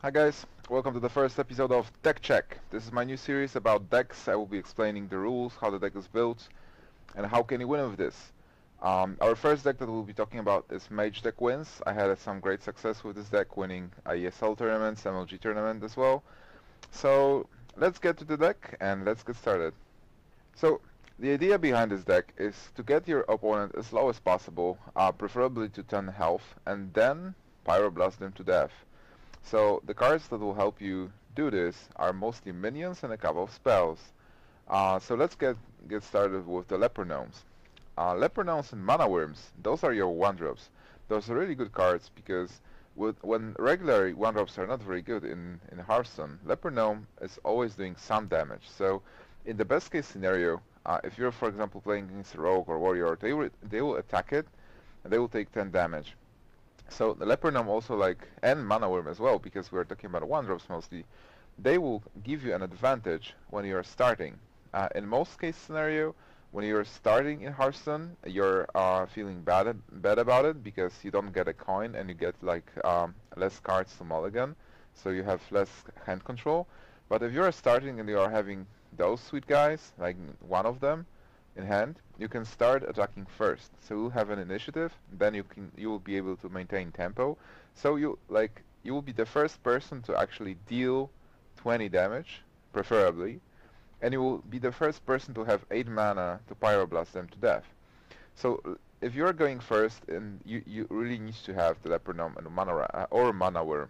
Hi guys, welcome to the first episode of Deck Check. This is my new series about decks. I will be explaining the rules, how the deck is built, and how can you win with this. Our first deck that we'll be talking about is Mage deck wins. I had some great success with this deck, winning ESL tournaments, MLG tournament as well. So let's get to the deck and let's get started. So the idea behind this deck is to get your opponent as low as possible, preferably to 10 health, and then Pyroblast them to death. So the cards that will help you do this are mostly minions and a couple of spells. So let's get started with the Leper Gnomes. Leper Gnomes and Mana Worms, those are your 1-drops. Those are really good cards because when regular 1-drops are not very good in Hearthstone, Leper Gnome is always doing some damage. So in the best case scenario, if you're for example playing against a rogue or warrior, they will attack it and they will take 10 damage. So the Leper Gnome also and Mana Worm as well, because we're talking about 1-drops mostly, they will give you an advantage when you are starting. In most case scenario, when you're starting in Hearthstone, you're feeling bad about it because you don't get a coin and you get less cards to mulligan, so you have less hand control. But if you're starting and you are having those sweet guys, like one of them in hand, you can start attacking first. So you'll have an initiative, then you will be able to maintain tempo. So you will be the first person to actually deal 20 damage, preferably, and you will be the first person to have 8 mana to Pyroblast them to death. So if you're going first, and you really need to have the Leper Gnome and Mana Worm.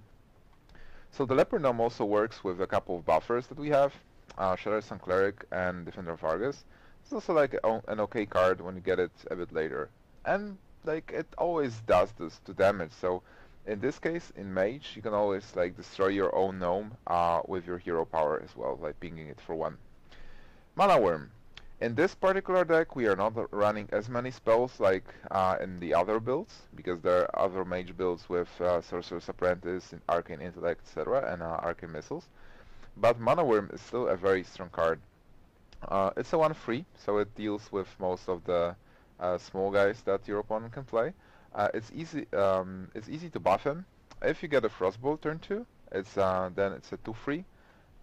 So the Leper Gnome also works with a couple of buffers that we have, Shadow Sun Cleric and Defender of Argus. It's also an okay card when you get it a bit later. And it always does this to damage. So in this case, in Mage, you can always destroy your own gnome with your hero power as well, like pinging it for 1. Mana Worm. In this particular deck, we are not running as many spells like in the other builds, because there are other Mage builds with Sorcerer's Apprentice, Arcane Intellect, etc., and Arcane Missiles. But Mana Worm is still a very strong card. It's a 1/3, so it deals with most of the small guys that your opponent can play. It's easy to buff him. If you get a Frostbolt turn 2, then it's a 2/3,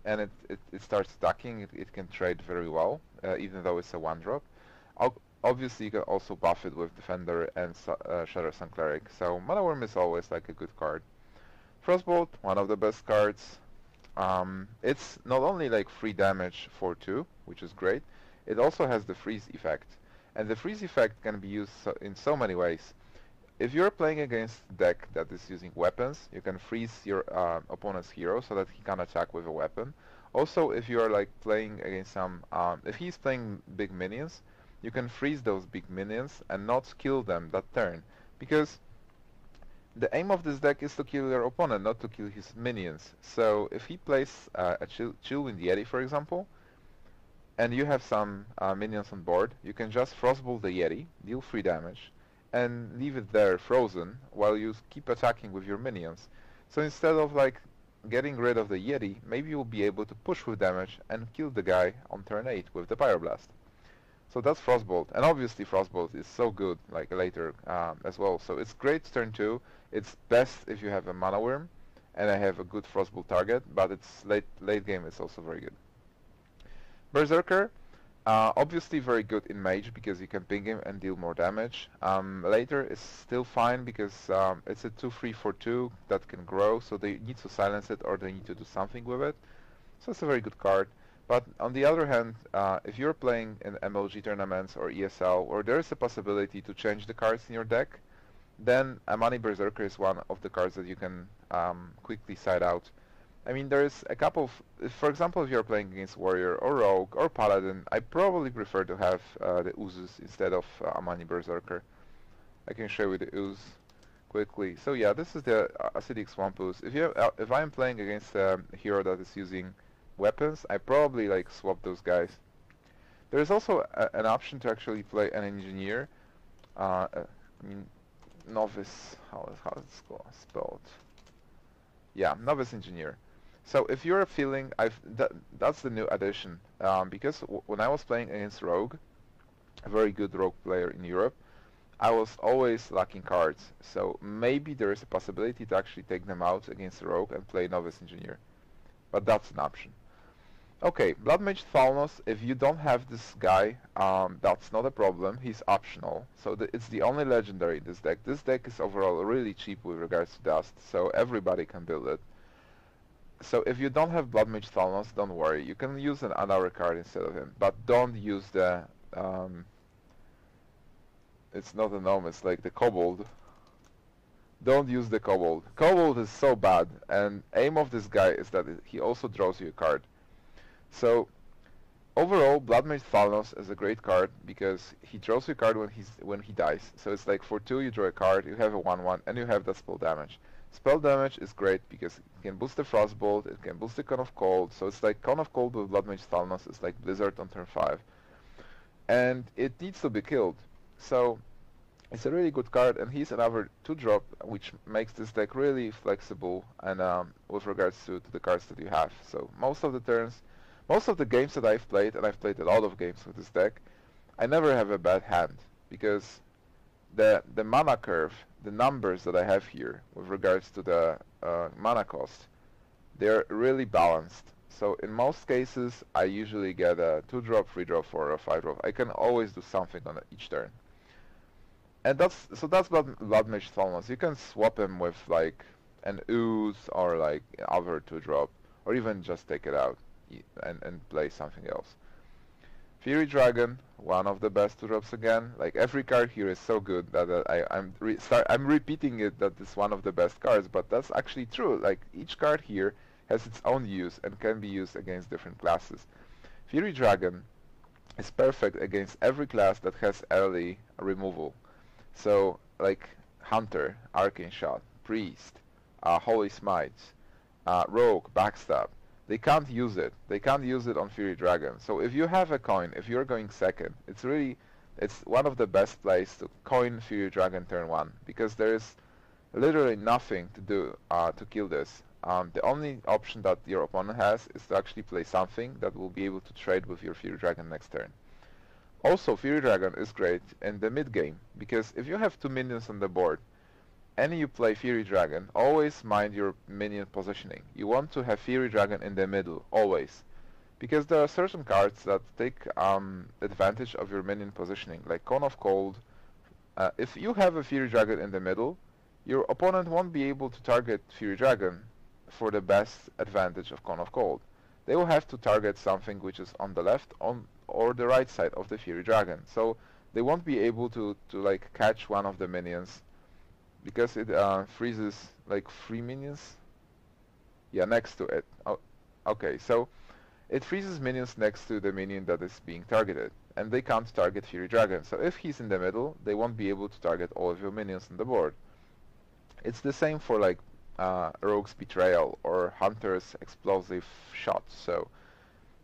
and it starts attacking. It can trade very well, even though it's a 1-drop. Obviously, you can also buff it with Defender and Shadow Sun Cleric. So Mana Worm is always a good card. Frostbolt, one of the best cards. It's not only 3 damage for 2, which is great, it also has the freeze effect. And the freeze effect can be used in so many ways. If you're playing against a deck that is using weapons, you can freeze your opponent's hero so that he can attack with a weapon. Also, if you are playing against if he's playing big minions, you can freeze those big minions and not kill them that turn. Because the aim of this deck is to kill your opponent, not to kill his minions. So if he plays a Chillwind Yeti, for example, and you have some minions on board, you can just Frostbolt the Yeti, deal 3 damage, and leave it there frozen while you keep attacking with your minions. So instead of getting rid of the Yeti, maybe you'll be able to push with damage and kill the guy on turn 8 with the Pyroblast. So that's Frostbolt, and obviously Frostbolt is so good later as well. So it's great turn 2. It's best if you have a Mana Worm, and I have a good Frostbolt target, but it's late game it's also very good. Berserker, obviously very good in Mage because you can ping him and deal more damage. Later is still fine because it's a 2/3 for 2 that can grow, so they need to silence it or they need to do something with it. So it's a very good card. But on the other hand, if you're playing in MLG tournaments or ESL, or there is a possibility to change the cards in your deck, then Amani Berserker is one of the cards that you can quickly side out. I mean, there is a couple of, for example, if you're playing against Warrior or Rogue or Paladin, I probably prefer to have the Uzus instead of Amani Berserker. I can show you the Ooze quickly. So yeah, this is the Acidic Swamp Ooze. If I'm playing against a hero that is using weapons, I probably swap those guys. There is also an option to actually play an engineer. I mean, novice. How is it spelled? Yeah, novice engineer. So if you're feeling, that's the new addition. Because when I was playing against Rogue, a very good Rogue player in Europe, I was always lacking cards, so maybe there is a possibility to actually take them out against a rogue and play Novice Engineer. But that's an option. Okay, Blood Mage Thalnos, if you don't have this guy, that's not a problem. He's optional. So it's the only legendary in this deck. This deck is overall really cheap with regards to dust, so everybody can build it. So if you don't have Blood Mage Thalnos, don't worry. You can use another card instead of him. But don't use the... it's not a gnome, it's like the Kobold. Don't use the Kobold. Kobold is so bad, and aim of this guy is that he also draws you a card. So overall, Blood Mage Thalnos is a great card because he draws you a card when he dies. So it's like for 2 you draw a card, you have a 1/1, and you have that spell damage. Spell damage is great because it can boost the Frostbolt, it can boost the Cone of Cold. So it's like Cone of Cold with Blood Mage Thalnos is like Blizzard on turn 5, and it needs to be killed. So it's a really good card, and he's another 2-drop, which makes this deck really flexible and with regards to the cards that you have. So most of the turns. Most of the games that I've played, and I've played a lot of games with this deck, I never have a bad hand because the mana curve, the numbers that I have here with regards to the mana cost, they're really balanced. So in most cases, I usually get a 2-drop, 3-drop, 4 or 5-drop. I can always do something on each turn. And that's Blood Mage Thalnos. You can swap him with like an Ooze or like other 2-drop, or even just take it out and play something else. Fury Dragon, one of the best 2-drops again. Like every card here is so good that I'm repeating it that it's one of the best cards, but that's actually true. Like each card here has its own use and can be used against different classes. Fury Dragon is perfect against every class that has early removal. So like Hunter, Arcane Shot, Priest, Holy Smites, Rogue, Backstab. They can't use it. They can't use it on Fury Dragon. So if you have a coin, if you're going second, it's one of the best plays to coin Fury Dragon turn 1 because there is literally nothing to do to kill this. The only option that your opponent has is to actually play something that will be able to trade with your Fury Dragon next turn. Also, Fury Dragon is great in the mid game because if you have 2 minions on the board and you play Fury Dragon, always mind your minion positioning. You want to have Fury Dragon in the middle, always. Because there are certain cards that take advantage of your minion positioning, like Cone of Cold. If you have a Fury Dragon in the middle, your opponent won't be able to target Fury Dragon for the best advantage of Cone of Cold. They will have to target something which is on the left or the right side of the Fury Dragon. So they won't be able to like catch one of the minions because it freezes like 3 minions. Yeah, next to it. Oh, okay, so it freezes minions next to the minion that is being targeted, and they can't target Fury Dragon. So if he's in the middle, they won't be able to target all of your minions on the board. It's the same for like Rogue's Betrayal or Hunter's Explosive Shot. So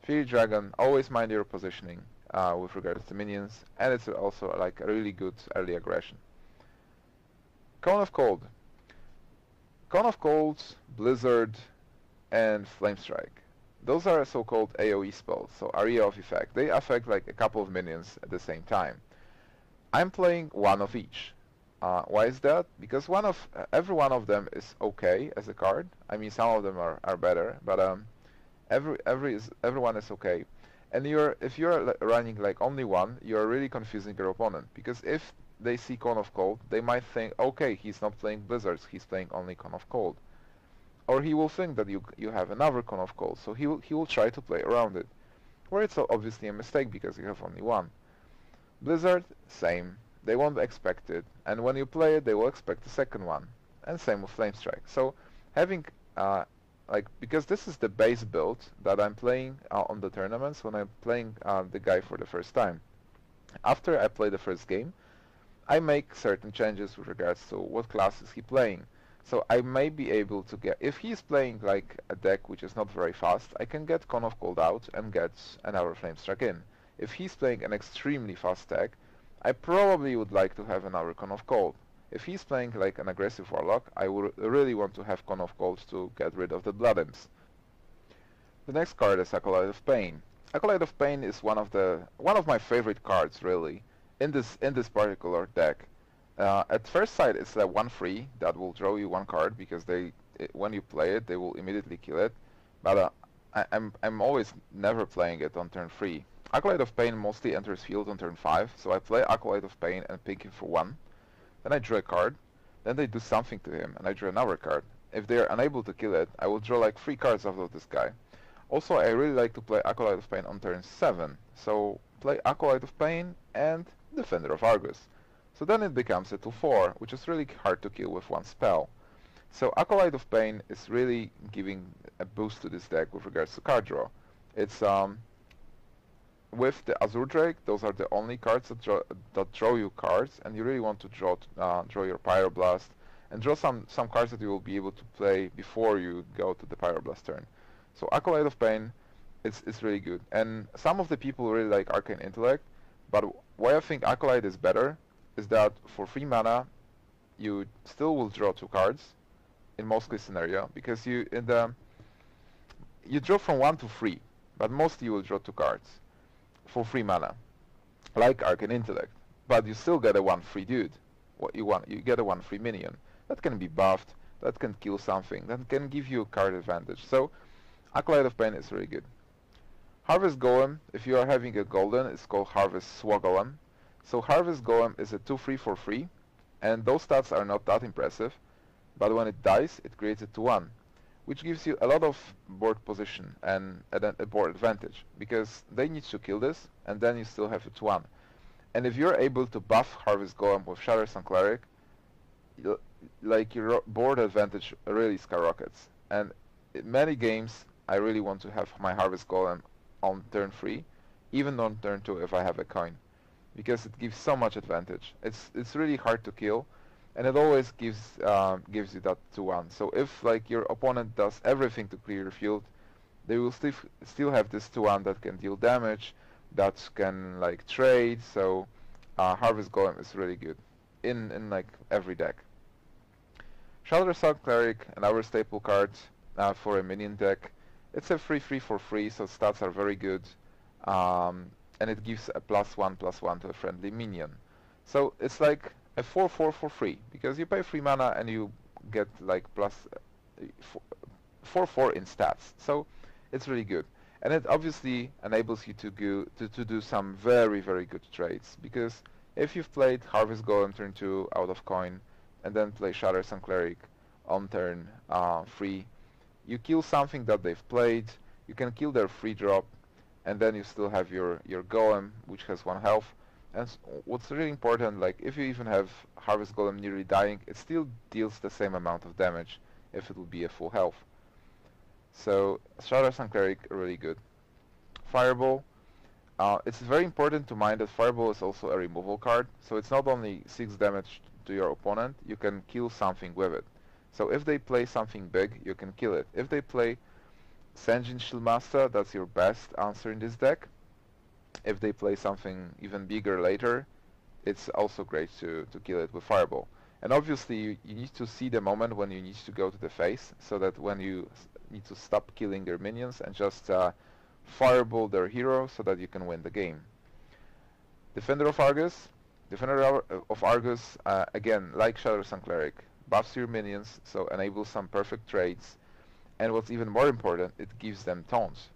Fury Dragon, always mind your positioning with regards to minions, and it's also like a really good early aggression. Cone of Cold. Cone of Cold, Blizzard, and Flame Strike. Those are so-called AoE spells, so area of effect. They affect like a couple of minions at the same time. I'm playing one of each. Why is that? Because every one of them is okay as a card. I mean, some of them are better, but everyone is okay. And if you're running like only one, you're really confusing your opponent, because if they see Cone of Cold, they might think, okay, he's not playing Blizzards, he's playing only Cone of Cold. Or he will think that you have another Cone of Cold, so he will try to play around it. Where it's obviously a mistake because you have only one. Blizzard, same. They won't expect it, and when you play it, they will expect the second one. And same with Flame Strike. So having because this is the base build that I'm playing on the tournaments when I'm playing the guy for the first time. After I play the first game, I make certain changes with regards to what class is he playing. So I may be able to get, if he's playing like a deck which is not very fast, I can get Cone of Cold out and get another Flame Strike in. If he's playing an extremely fast deck, I probably would like to have another Cone of Cold. If he's playing like an aggressive Warlock, I would really want to have Cone of Cold to get rid of the Blood Imps. The next card is Acolyte of Pain. Acolyte of Pain is one of my favorite cards really in this particular deck. At first sight, it's a 1-free that will draw you one card because when you play it, they will immediately kill it. But I'm always never playing it on turn 3. Acolyte of Pain mostly enters field on turn 5, so I play Acolyte of Pain and pick him for 1. Then I draw a card. Then they do something to him, and I draw another card. If they are unable to kill it, I will draw like 3 cards out of this guy. Also, I really like to play Acolyte of Pain on turn 7, so play Acolyte of Pain and Defender of Argus. So then it becomes a 2-4, which is really hard to kill with one spell. So Acolyte of Pain is really giving a boost to this deck with regards to card draw. It's with the Azure Drake, those are the only cards that draw you cards, and you really want to draw your Pyroblast and draw some cards that you will be able to play before you go to the Pyroblast turn. So Acolyte of Pain is really good, and some of the people really like Arcane Intellect, but why I think Acolyte is better is that for 3 mana you still will draw 2 cards in most case scenario, because you draw from 1 to 3, but mostly you will draw 2 cards for 3 mana, like Arcane Intellect, but you still get a 1-free dude. What you want, you get a 1-free minion that can be buffed, that can kill something, that can give you card advantage. So Acolyte of Pain is really good. Harvest Golem, if you are having a golden, it's called Harvest Swagolem. So Harvest Golem is a 2-3 for free, and those stats are not that impressive, but when it dies, it creates a 2-1, which gives you a lot of board position and a board advantage, because they need to kill this, and then you still have a 2-1. And if you're able to buff Harvest Golem with Shatter Sun Cleric, like your board advantage really skyrockets. And in many games, I really want to have my Harvest Golem on turn 3, even on turn 2 if I have a coin, because it gives so much advantage. It's really hard to kill, and it always gives you that 2-1. So if like your opponent does everything to clear your field, they will still have this 2-1 that can deal damage, that can like trade. So Harvest Golem is really good in like every deck. Shatter Sun Cleric, another staple card for a minion deck. It's a 3-3 for free, so stats are very good, and it gives a +1/+1 to a friendly minion. So it's like a 4-4 for free, because you pay 3 mana and you get like plus 4/4 in stats. So it's really good, and it obviously enables you to do some very good trades, because if you've played Harvest Golem turn 2 out of coin, and then play Shatter Sun Cleric on turn 3, you kill something that they've played, you can kill their free drop, and then you still have your Golem, which has 1 health. And what's really important, like if you even have Harvest Golem nearly dying, it still deals the same amount of damage if it would be a full health. So Shatter Sun Cleric really good. Fireball, it's very important to mind that Fireball is also a removal card, so it's not only 6 damage to your opponent, you can kill something with it. So if they play something big, you can kill it. If they play Sen'jin Shieldmaster, that's your best answer in this deck. If they play something even bigger later, it's also great to kill it with Fireball. And obviously you need to see the moment when you need to go to the face, so that when you need to stop killing their minions and just Fireball their hero so that you can win the game. Defender of Argus. Defender of Argus, again, like Shatter Sun Cleric, buffs your minions, so enables some perfect trades, and what's even more important, it gives them taunts.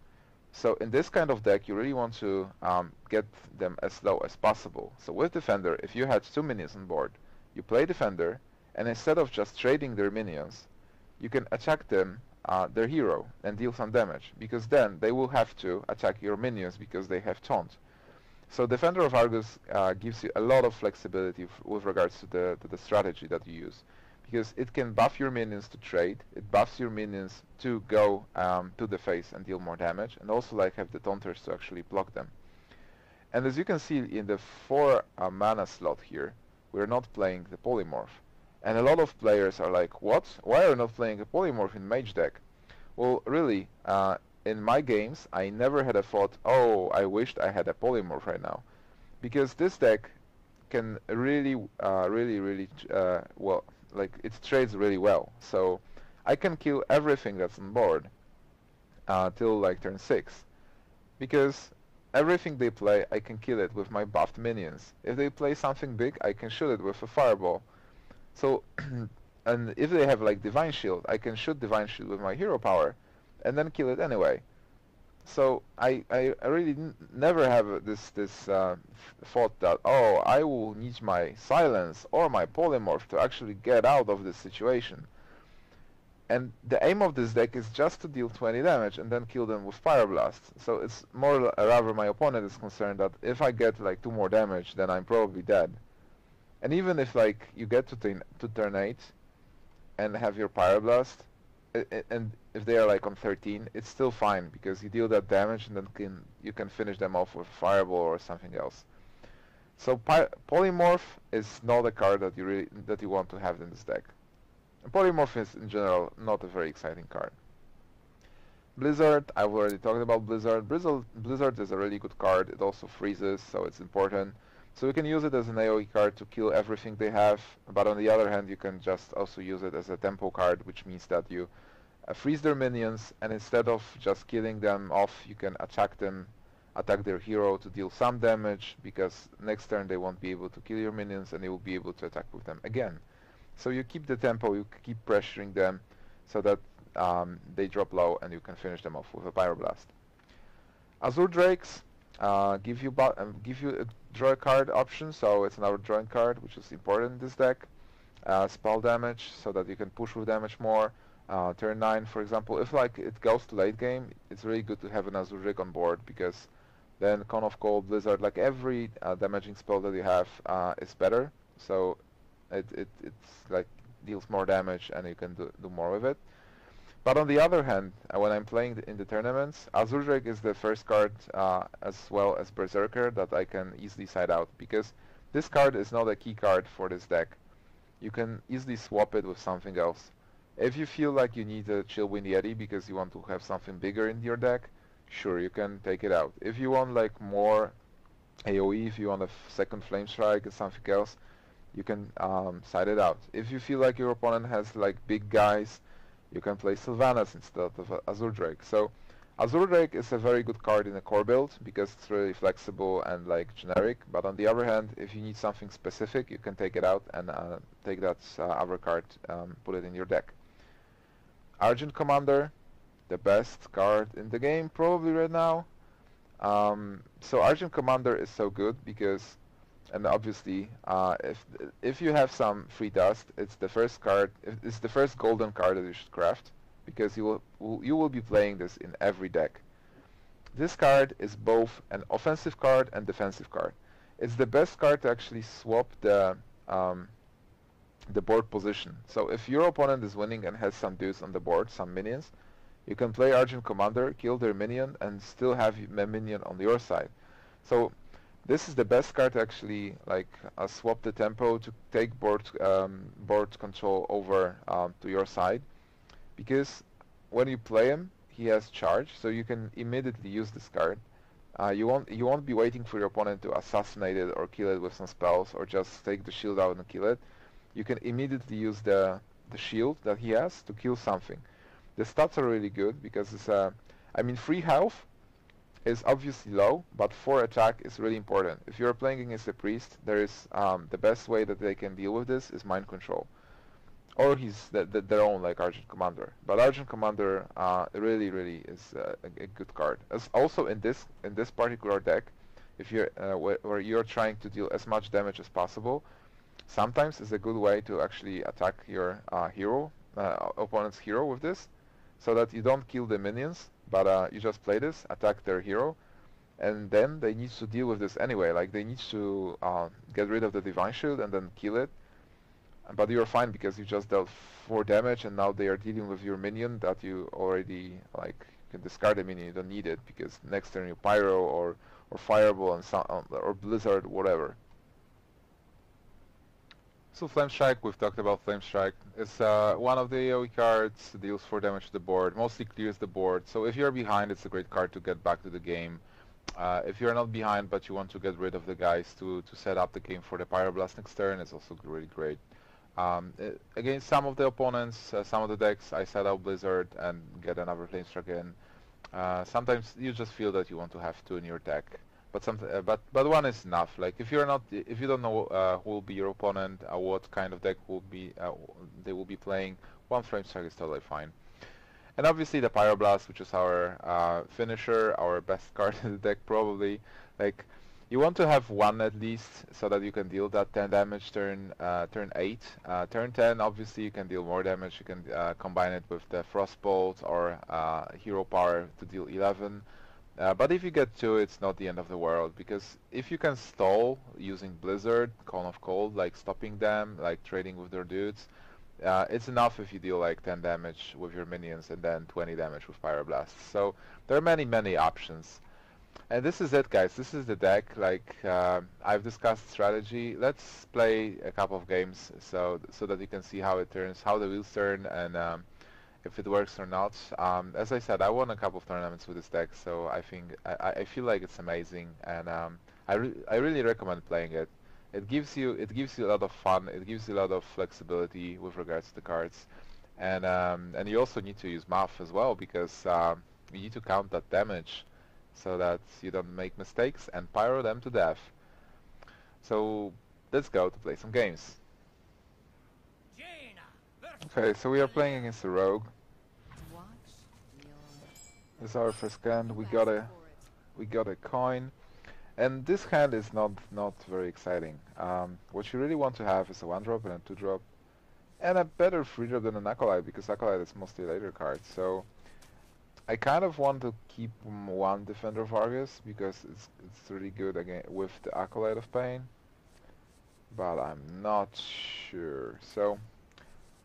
So in this kind of deck, you really want to get them as low as possible. So with Defender, if you had 2 minions on board, you play Defender, and instead of just trading their minions, you can attack them, their hero, and deal some damage, because then they will have to attack your minions because they have taunt. So Defender of Argus gives you a lot of flexibility with regards to the strategy that you use, because it can buff your minions to trade, it buffs your minions to go to the face and deal more damage, and also like have the taunters to actually block them. And as you can see in the 4 mana slot here, we're not playing the Polymorph. And a lot of players are like, what? Why are you not playing a Polymorph in Mage deck? Well, really, in my games, I never had a thought, oh, I wished I had a Polymorph right now. Because this deck can really, well, like, it trades really well. So I can kill everything that's on board till like turn 6. Because everything they play, I can kill it with my buffed minions. If they play something big, I can shoot it with a fireball. So, and if they have like Divine Shield, I can shoot Divine Shield with my hero power, and then kill it anyway. So I really never have this thought that, oh, I will need my silence or my polymorph to actually get out of this situation. And the aim of this deck is just to deal 20 damage and then kill them with Pyroblast. So it's more rather my opponent is concerned that if I get like 2 more damage, then I'm probably dead. And even if like you get to turn 8 and have your Pyroblast, and if they are like on 13, it's still fine because you deal that damage and then you can finish them off with Fireball or something else. So Polymorph is not a card that you want to have in this deck. And Polymorph is in general not a very exciting card. Blizzard, I've already talked about Blizzard. Blizzard is a really good card. It also freezes, so it's important. So you can use it as an AoE card to kill everything they have, but on the other hand you can just also use it as a tempo card, which means that you freeze their minions, and instead of just killing them off, you can attack their hero to deal some damage, because next turn they won't be able to kill your minions and you will be able to attack with them again. So you keep the tempo, you keep pressuring them so that they drop low and you can finish them off with a Pyroblast. Azure Drakes give you a draw card option, so it's another drawing card, which is important in this deck. Spell damage, so that you can push with damage more. Turn 9, for example, if like it goes to late game, it's really good to have an Azure Drake on board, because then Cone of Cold, Blizzard, like every damaging spell that you have is better. So it's like deals more damage and you can do more with it. But on the other hand, when I'm playing in the tournaments, Azure Drake is the first card as well as Berserker that I can easily side out, because this card is not a key card for this deck. You can easily swap it with something else. If you feel like you need a Chillwind Yeti because you want to have something bigger in your deck, sure, you can take it out. If you want like more AoE, if you want a second Flame Strike or something else, you can side it out. If you feel like your opponent has like big guys, you can play Sylvanas instead of Azure Drake. So Azure Drake is a very good card in a core build because it's really flexible and like generic, but on the other hand, if you need something specific, you can take it out and take that other card, put it in your deck. Argent Commander, the best card in the game probably right now. So Argent Commander is so good because, and obviously, if you have some free dust, it's the first card. It's the first golden card that you should craft, because you will be playing this in every deck. This card is both an offensive card and defensive card. It's the best card to actually swap the board position. So if your opponent is winning and has some dudes on the board, some minions, you can play Argent Commander, kill their minion, and still have a minion on your side. So this is the best card to actually like swap the tempo to take board control over to your side, because when you play him, he has charge, so you can immediately use this card. You won't be waiting for your opponent to assassinate it or kill it with some spells, or just take the shield out and kill it. You can immediately use the shield that he has to kill something. The stats are really good because it's I mean, free health is obviously low, but 4 attack is really important. If you're playing against a priest, there is the best way that they can deal with this is mind control, or he's their own like Argent Commander. But Argent Commander really is a good card. As also in this particular deck, if you're where you're trying to deal as much damage as possible, sometimes it's a good way to actually attack your opponent's hero with this, so that you don't kill the minions, but you just play this, attack their hero, and then they need to deal with this anyway. Like they need to get rid of the Divine Shield and then kill it. But you're fine because you just dealt 4 damage, and now they are dealing with your minion that you already like can discard the minion. You don't need it because next turn you Pyro or Fireball and or Blizzard, whatever. So Flame Strike, we've talked about Flame Strike. It's one of the AoE cards, deals 4 damage to the board, mostly clears the board. So if you're behind, it's a great card to get back to the game. If you're not behind but you want to get rid of the guys to set up the game for the Pyroblast next turn, it's also really great. Against some of the opponents, some of the decks, I set out Blizzard and get another Flame Strike in. Sometimes you just feel that you want to have two in your deck, but but one is enough. Like if you don't know who will be your opponent, what kind of deck will be they will be playing, one frame strike is totally fine. And obviously the Pyroblast, which is our finisher, our best card in the deck probably. Like you want to have one at least, so that you can deal that 10 damage turn 8. Turn 10, obviously you can deal more damage. You can combine it with the Frostbolt or Hero Power to deal 11. But if you get 2, it's not the end of the world, because if you can stall using Blizzard, Cone of Cold, like stopping them, like trading with their dudes, it's enough if you deal like 10 damage with your minions and then 20 damage with Pyroblast. So there are many options. And this is it, guys. This is the deck. Like I've discussed strategy. Let's play a couple of games so that you can see how it turns, how the wheels turn, and if it works or not. As I said, I won a couple of tournaments with this deck, so I think I feel like it's amazing, and I really recommend playing it. It gives you a lot of fun. It gives you a lot of flexibility with regards to the cards, and you also need to use math as well, because you need to count that damage so that you don't make mistakes and pyro them to death. So let's go to play some games. Okay, so we are playing against a rogue. This is our first hand. We got a coin, and this hand is not very exciting. What you really want to have is a 1-drop and a 2-drop, and a better 3-drop than an Acolyte, because Acolyte is mostly later cards. So I kind of want to keep one Defender of Argus, because it's really good again with the Acolyte of Pain, but I'm not sure. So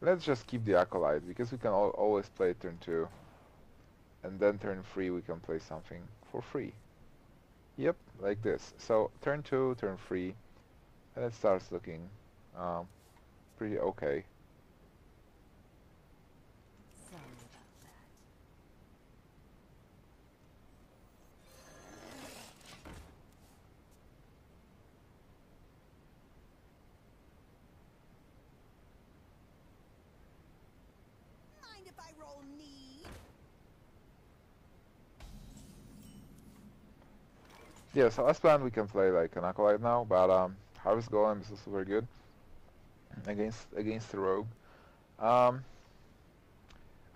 let's just keep the Acolyte, because we can always play turn 2, and then turn 3 we can play something for free. Yep, like this. So turn 2, turn 3, and it starts looking pretty okay. Yeah, so as planned we can play like an Acolyte now, but Harvest Golem is also very good against the Rogue. I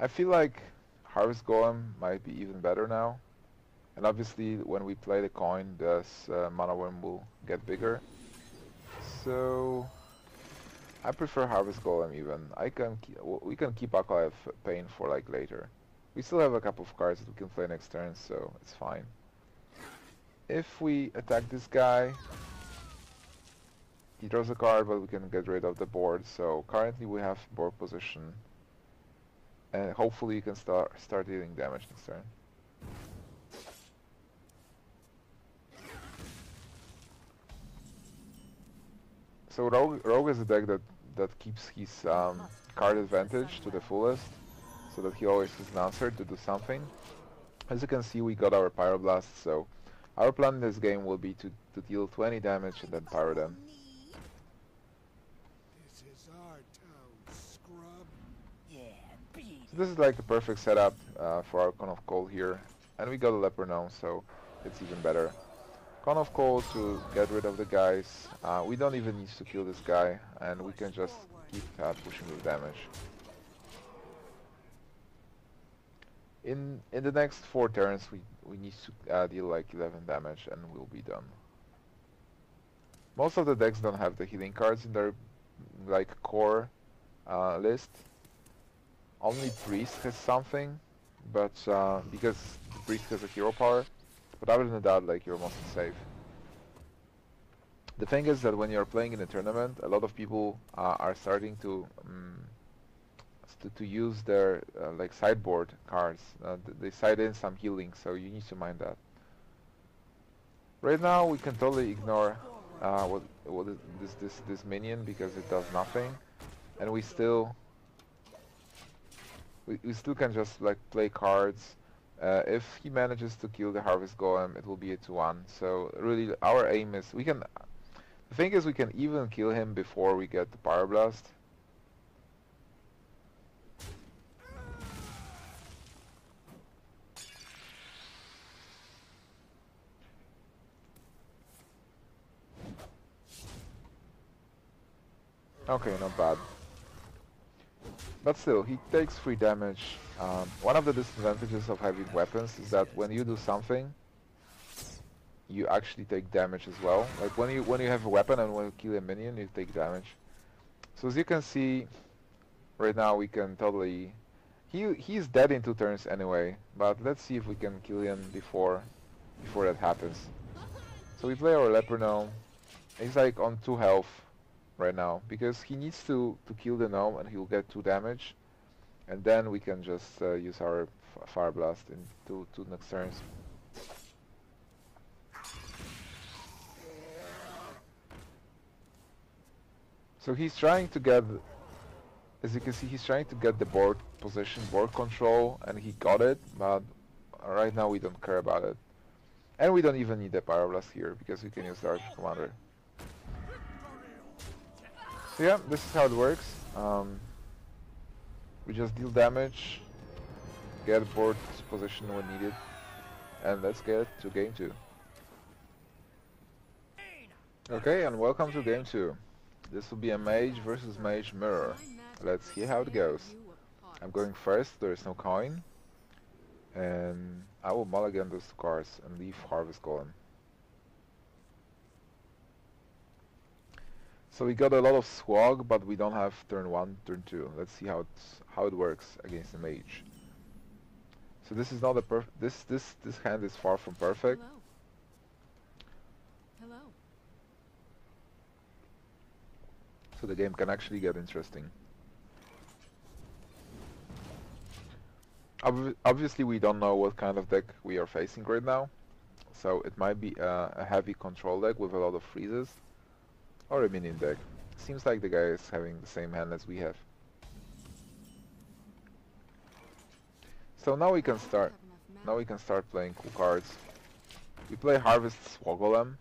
feel like Harvest Golem might be even better now, and obviously when we play the coin, this mana worm will get bigger. So I prefer Harvest Golem even. We can keep Acolyte of Pain for like later. We still have a couple of cards that we can play next turn, so it's fine. If we attack this guy, he draws a card, but we can get rid of the board. So currently we have board position, and hopefully you can start dealing damage next turn. So Rogue is a deck that keeps his card advantage to the fullest, so that he always has an answer to do something. As you can see, we got our Pyroblast, so our plan in this game will be to deal 20 damage and then pyro them. This is our town, scrub. So this is like the perfect setup for our Cone of Cold here, and we got a Leper Gnome, so it's even better. Cone of Cold to get rid of the guys. We don't even need to kill this guy, and we can just keep pushing with damage. In the next 4 turns, we need to deal like 11 damage, and we'll be done. Most of the decks don't have the healing cards in their like core list. Only Priest has something, but because the Priest has a hero power. But other than that, like, you're mostly safe. The thing is that when you're playing in a tournament, a lot of people are starting to use their like sideboard cards. They side in some healing, so you need to mind that. Right now, we can totally ignore what is this minion, because it does nothing, and we still can just like play cards. If he manages to kill the Harvest Golem, it will be a 2-1. So really, our aim is the thing is we can even kill him before we get the Pyroblast. Okay, not bad. But still, he takes 3 damage. One of the disadvantages of having weapons is that when you do something, you actually take damage as well. Like when you have a weapon and when you kill a minion, you take damage. So as you can see, right now we can totally... He's dead in 2 turns anyway, but let's see if we can kill him before that happens. So we play our leper gnome. He's like on 2 health right now because he needs to kill the gnome and he'll get 2 damage, and then we can just use our fire blast in 2 next turns. So he's trying to get, as you can see, he's trying to get the board position, board control, and he got it, but right now we don't care about it. And we don't even need the Pyroblast here, because we can use the Archer Commander. So yeah, this is how it works. We just deal damage, get board position when needed, and let's get to game 2. Okay, and welcome to game 2. This will be a Mage versus Mage mirror. Let's see how it goes. I'm going first, there is no coin. And I will mulligan those 2 cards and leave Harvest Golem. So we got a lot of swag, but we don't have turn 1, turn 2. Let's see how it works against the Mage. So this is not a this hand is far from perfect. Hello. So the game can actually get interesting. Obviously we don't know what kind of deck we are facing right now, so it might be a heavy control deck with a lot of freezes, or a minion deck. Seems like the guy is having the same hand as we have. So now we can start. Now we can start playing cool cards. We play Harvest Swogolem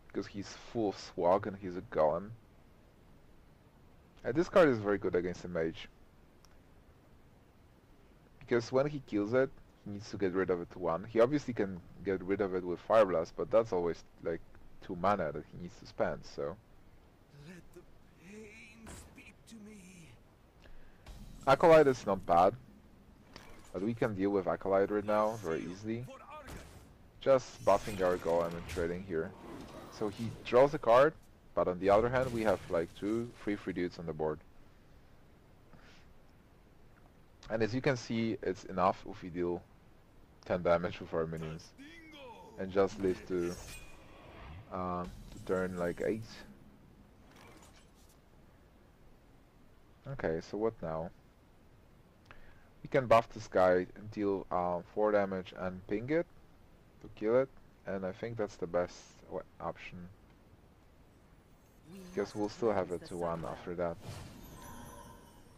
because he's full of swag and he's a golem. And this card is very good against a mage. Because when he kills it, he needs to get rid of it to 1. He obviously can get rid of it with Fire Blast, but that's always like 2 mana that he needs to spend, so... Let the pain speak to me. Acolyte is not bad, but we can deal with Acolyte right now very easily. Just buffing our golem and trading here. So he draws a card, but on the other hand we have like 2 free dudes on the board. And as you can see, it's enough if we deal 10 damage with our minions. And just live to turn like 8. Okay, so what now? We can buff this guy and deal 4 damage and ping it to kill it. And I think that's the best option. Because we'll still have it to 1 after that.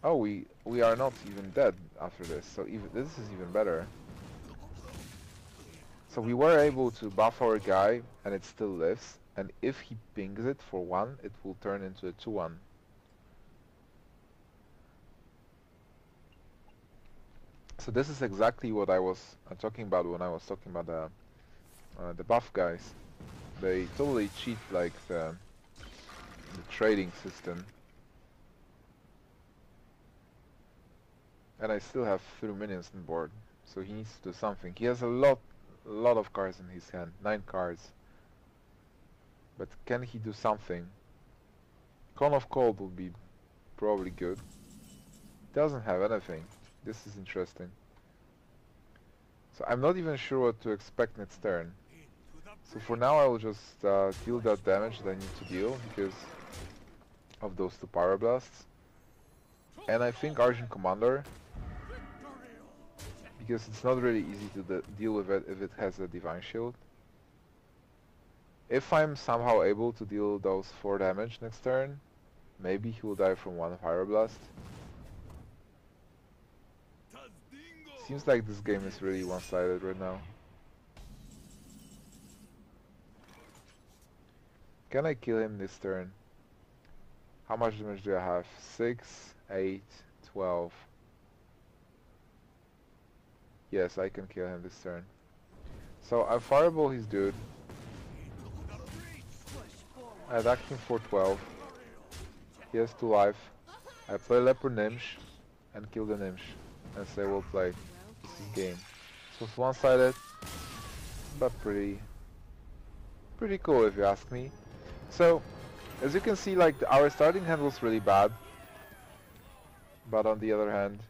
Oh, we are not even dead after this, so this is even better. So we were able to buff our guy, and it still lives. And if he pings it for 1, it will turn into a 2-1. So this is exactly what I was talking about when I was talking about the buff guys. They totally cheat like the trading system. And I still have 3 minions on board, so he needs to do something. He has a lot of cards in his hand, 9 cards. But can he do something? Cone of Cold would be probably good. Doesn't have anything. This is interesting. So I'm not even sure what to expect next turn. So for now I will just deal that damage that I need to deal because of those 2 Pyroblasts. And I think Argent Commander, because it's not really easy to deal with it if it has a Divine Shield. If I'm somehow able to deal those 4 damage next turn, maybe he will die from 1 Pyroblast. Seems like this game is really one-sided right now. Can I kill him this turn? How much damage do I have? 6, 8, 12. Yes, I can kill him this turn. So I fireball his dude. I attack him for 12. He has 2 life. I play Leopard Nimsh and kill the Nimsh and say we'll play. This is game. So it's one-sided, but pretty cool if you ask me. So as you can see, like our starting hand was really bad, but on the other hand,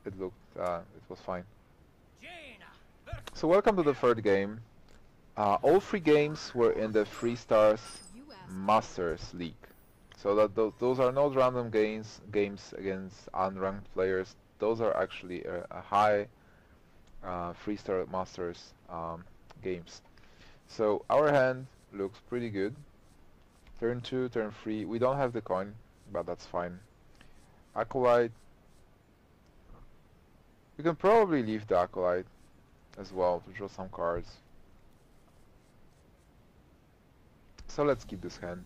it was fine. So welcome to the third game. All 3 games were in the 3 stars Masters League. So that those are not random games against unranked players. Those are actually a high 3-star Masters games. So our hand looks pretty good. Turn 2, turn 3. We don't have the coin, but that's fine. Acolyte. We can probably leave the Acolyte as well to draw some cards. So let's keep this hand.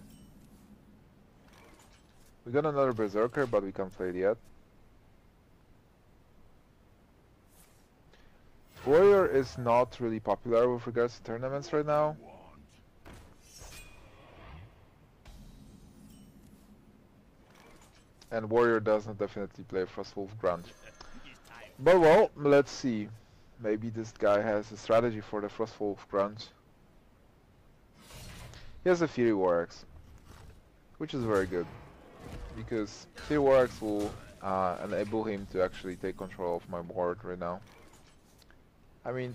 We got another Berserker, but we can't play it yet. Warrior is not really popular with regards to tournaments right now. And Warrior does not definitely play Frostwolf Grunt. But well, let's see. Maybe this guy has a strategy for the Frostwolf Grunt. He has a Fury War Axe, which is very good, because Fury War Axe will enable him to actually take control of my board right now. I mean,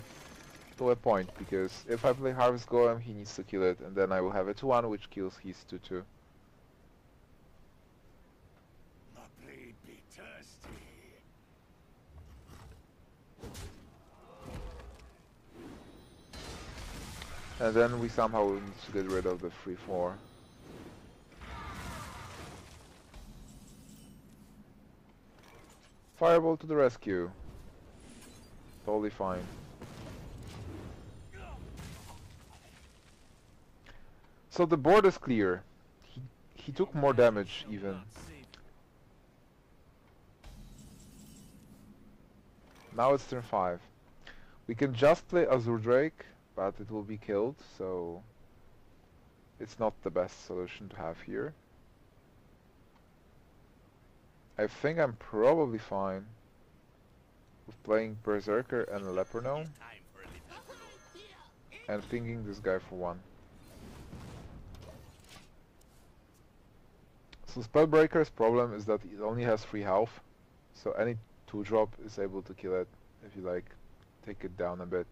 to a point, because if I play Harvest Golem, he needs to kill it, and then I will have a 2-1 which kills his 2-2. And then we somehow need to get rid of the 3-4. Fireball to the rescue. Totally fine. So the board is clear. He took more damage even. Now it's turn 5. We can just play Azure Drake, but it will be killed, so it's not the best solution to have here. I think I'm probably fine with playing Berserker and a Leper Gnome and pinging this guy for 1. So Spellbreaker's problem is that it only has 3 health, so any 2-drop is able to kill it if you like take it down a bit.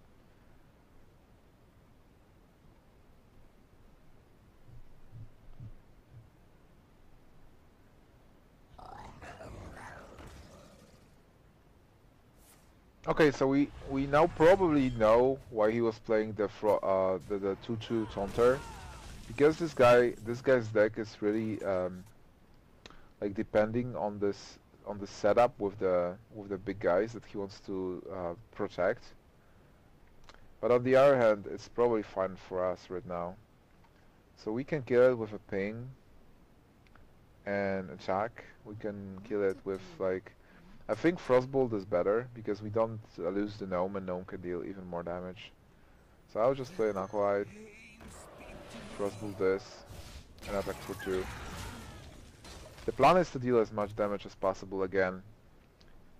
Okay, so we now probably know why he was playing the 2-2 Taunter, because this guy's deck is really like depending on the setup with the big guys that he wants to protect. But on the other hand, it's probably fine for us right now. So we can kill it with a ping and attack. We can kill it with like, I think Frostbolt is better because we don't lose the Gnome and Gnome can deal even more damage. So I'll just play an Acolyte, Frostbolt this, and attack for 2. The plan is to deal as much damage as possible again,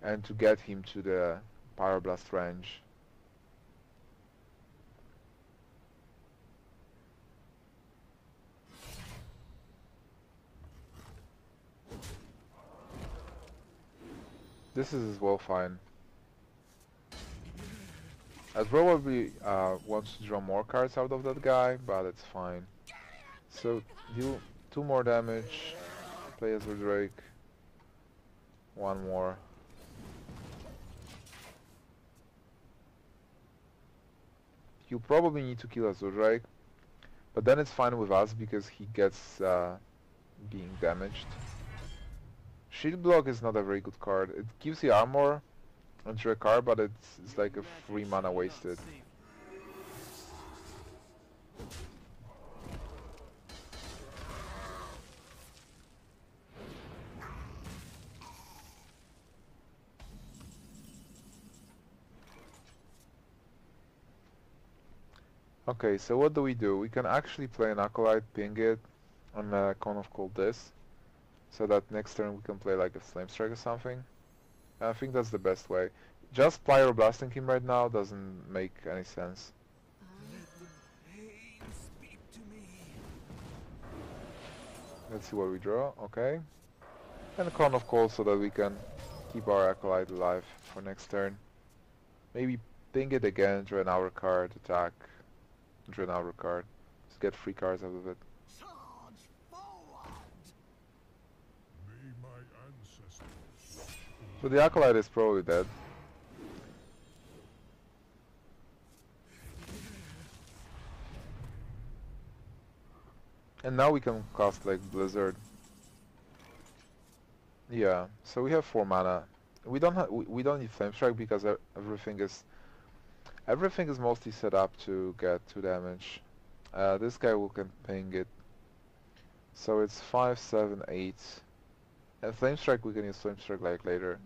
and to get him to the Pyroblast range. This is as well fine. I probably want to draw more cards out of that guy, but it's fine. So deal 2 more damage, play Azure Drake, 1 more. You probably need to kill Azure Drake, but then it's fine with us because he gets being damaged. Shield Block is not a very good card. It gives you armor onto a card, but it's like a 3 mana wasted. Okay, so what do? We can actually play an Acolyte, ping it on a Cone of Cold this. so that next turn we can play like a Flame Strike or something. I think that's the best way. Just Pyroblasting him right now doesn't make any sense. Let the pain speak to me. Let's see what we draw. Okay. And a Crown of Cold so that we can keep our Acolyte alive for next turn. Maybe ping it again, draw an hour card, attack, draw an hour card. Just get 3 cards out of it. Charge forward. May my ancestors. So the Acolyte is probably dead. And now we can cast like Blizzard. Yeah, so we have 4 mana. We don't need Flame Strike because everything is mostly set up to get 2 damage. This guy can ping it. So it's 5, 7, 8. And Flame Strike we can use Flame Strike like later.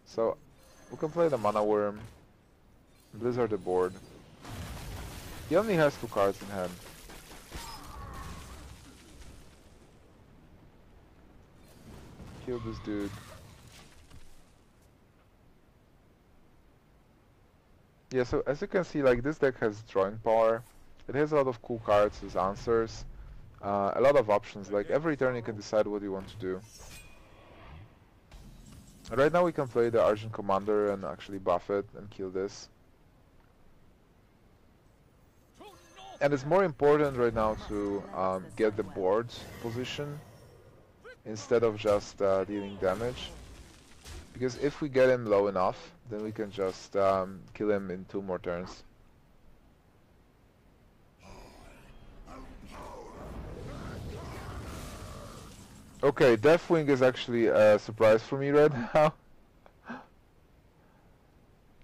So we can play the Mana Worm, Blizzard the board. He only has 2 cards in hand. Kill this dude. Yeah, so as you can see, like this deck has drawing power. It has a lot of cool cards as answers. A lot of options, like every turn you can decide what you want to do. Right now we can play the Argent Commander and actually buff it and kill this. And it's more important right now to get the board position instead of just dealing damage. Because if we get him low enough, then we can just kill him in 2 more turns. Okay, Deathwing is actually a surprise for me right now.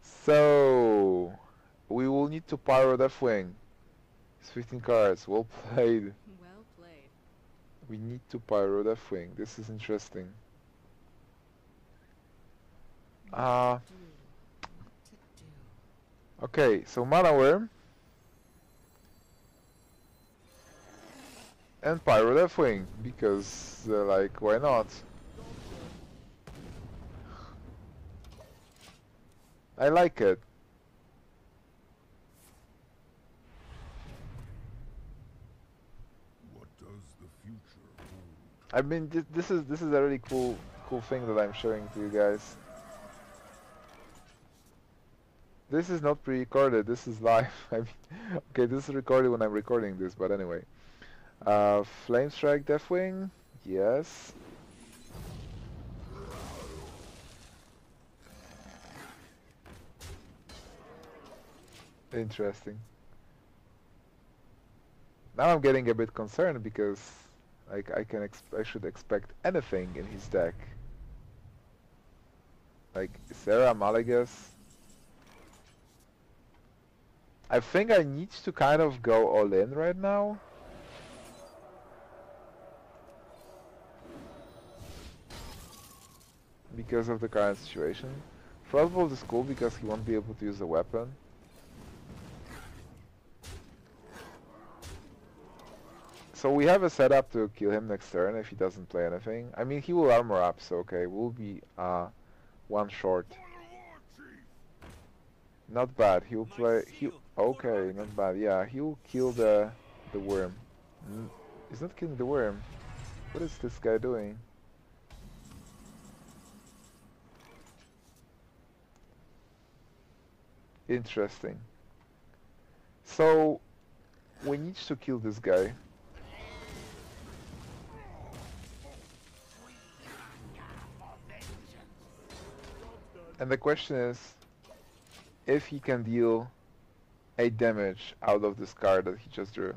So, we will need to Pyro Deathwing. It's 15 cards, well played. Well played. We need to Pyro Deathwing, this is interesting. Okay, so Mana Worm and Pyro Deathwing, because like why not? I like it. What does the future hold? I mean, this is a really cool thing that I'm showing to you guys. This is not pre-recorded, this is live. I mean, okay, this is recorded when I'm recording this, but anyway. Flame Strike Deathwing, yes. Interesting. Now I'm getting a bit concerned because like I should expect anything in his deck. Like Sarah Malagas. I think I need to kind of go all in right now. Because of the current situation. Frostbolt is cool because he won't be able to use the weapon. So we have a setup to kill him next turn if he doesn't play anything. I mean, he will armor up, so okay, we'll be 1 short. Not bad. He'll play. Okay, not bad. Yeah, he'll kill the worm. He's not killing the worm. What is this guy doing? Interesting. So we need to kill this guy. And the question is if he can deal 8 damage out of this card that he just drew.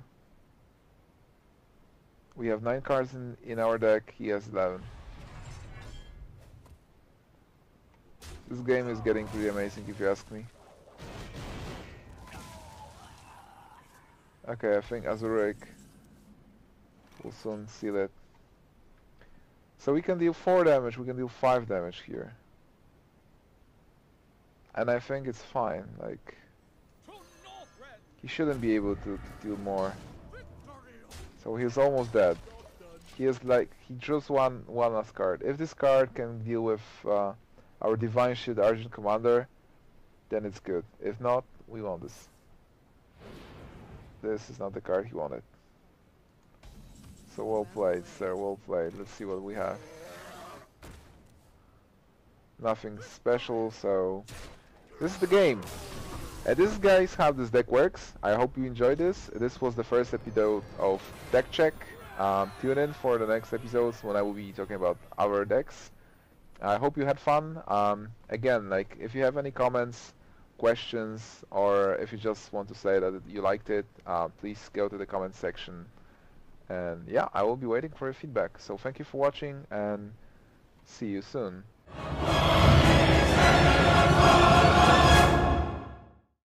We have 9 cards in our deck, he has 11. This game is getting pretty amazing if you ask me. Okay, I think Azuric will soon seal it. So we can deal 4 damage, we can deal 5 damage here. And I think it's fine, like... He shouldn't be able to deal more. So he's almost dead. He is like, he draws one last card. If this card can deal with our Divine Shield Argent Commander, then it's good. If not, we want this. This is not the card he wanted. So well played, sir, well played. Let's see what we have. Nothing special, so this is the game. And this is, guys, how this deck works. I hope you enjoyed this. This was the first episode of Deck Check. Tune in for the next episodes when I will be talking about our decks. I hope you had fun. Again, like, if you have any comments, questions, or if you just want to say that you liked it, please go to the comment section. And yeah, I will be waiting for your feedback. So thank you for watching, and see you soon.